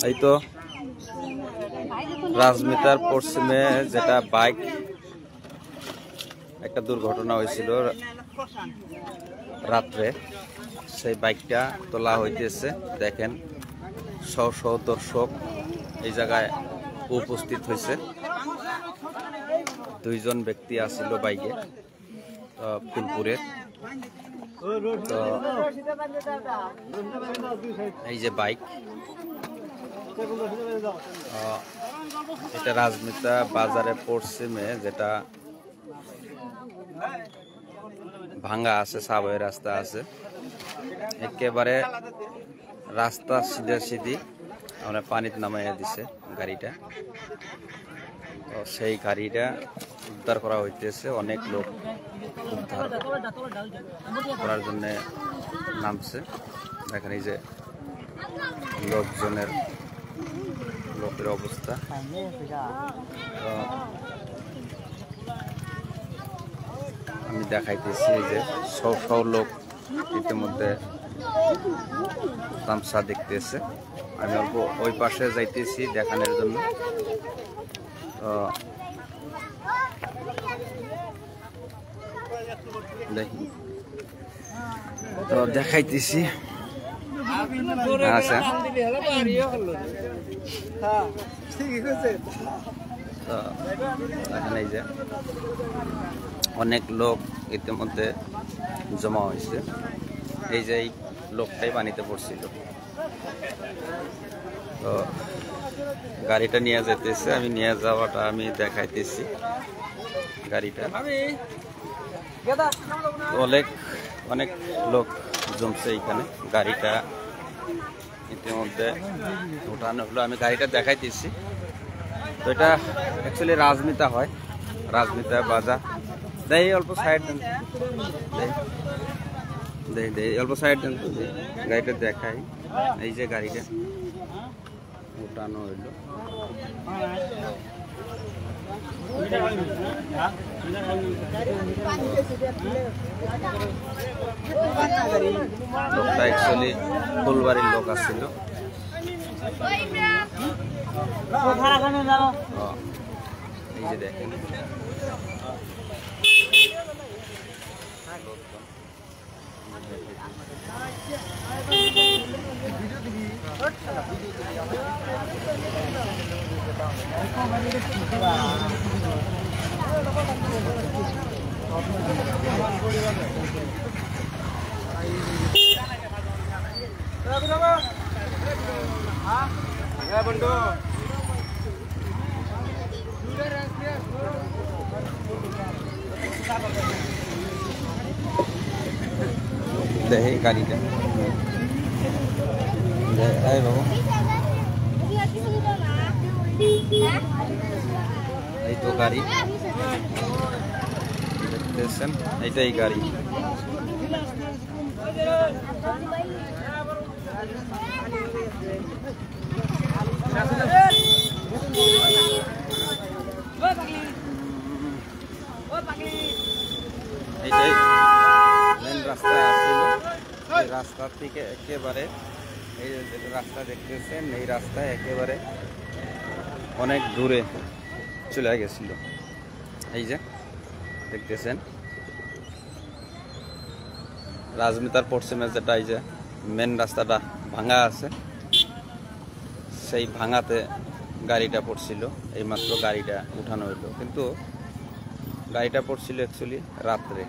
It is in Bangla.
এই তো রাজমিতার পশ্চিমে যেটা বাইক একটা দুর্ঘটনা হয়েছিল রাত্রে, সেই বাইকটা তোলা হইতেছে। দেখেন শহ শহ দর্শক এই জায়গায় উপস্থিত হয়েছে। দুইজন ব্যক্তি আসছিল বাইকে ফুলপুরে। তো এই যে বাইক, এটা রাজমিতা বাজারে পশ্চিমে যেটা ভাঙ্গা আছে, সাবওয়ে রাস্তা আছে, একেবারে রাস্তা সিধা সিধি আমরা পানিতে নামাইয়া দিছে গাড়িটা। তো সেই গাড়িটা উদ্ধার করা হইতেছে। অনেক লোক উদ্ধার করার জন্য নামছে। দেখেন এই যে লোকের অবস্থা। আমি দেখাইতেছি এই যে সব লোক ইতিমধ্যে তামসা দেখতেছে। আমি অল্প ওই পাশে যাইতেছি দেখানোর জন্য। দেখি তো দেখাইতেছি। আচ্ছা, তো এখানে এই যে অনেক লোক ইতিমধ্যে জমা হয়েছে। এই যে এই লোকটাই পানিতে পড়ছিল। তো গাড়িটা নিয়ে যেতেছে, আমি নিয়ে যাওয়াটা আমি দেখাইতেছি। গাড়িটা অনেক লোক জমছে এইখানে। গাড়িটা ইতিমধ্যে উঠানো হলো, আমি গাড়িটা দেখাইতেছি। তো এটা অ্যাকচুয়ালি রাজমিতা হয়, রাজমিতা বাজার। দেই অল্প সাইড দেন, দেই অল্প সাইড দেন, গাড়িটা দেখাই। এই যে গাড়িটা উঠানো হইল। লোকটা অ্যাকচুয়ালি ফুলবাড়ির লোক আসছিল। এই যে দেখেন দেখে গাড়িটা বাবু। এই তো গাড়ি দেখতেছেন, এইটাই গাড়ি। এইটাই মেন রাস্তা আসছিল। এই রাস্তা থেকে একেবারে এই রাস্তা দেখতেছেন, এই রাস্তায় একেবারে অনেক দূরে চলে গেছিল। এই যে দেখতেছেন রাজমিতার পশ্চিমে যেটা এই যে মেন রাস্তাটা ভাঙা আছে, সেই ভাঙাতে গাড়িটা পড়ছিল। এইমাত্র গাড়িটা উঠানো হইলো, কিন্তু গাড়িটা পড়ছিল অ্যাকচুয়ালি রাত্রে।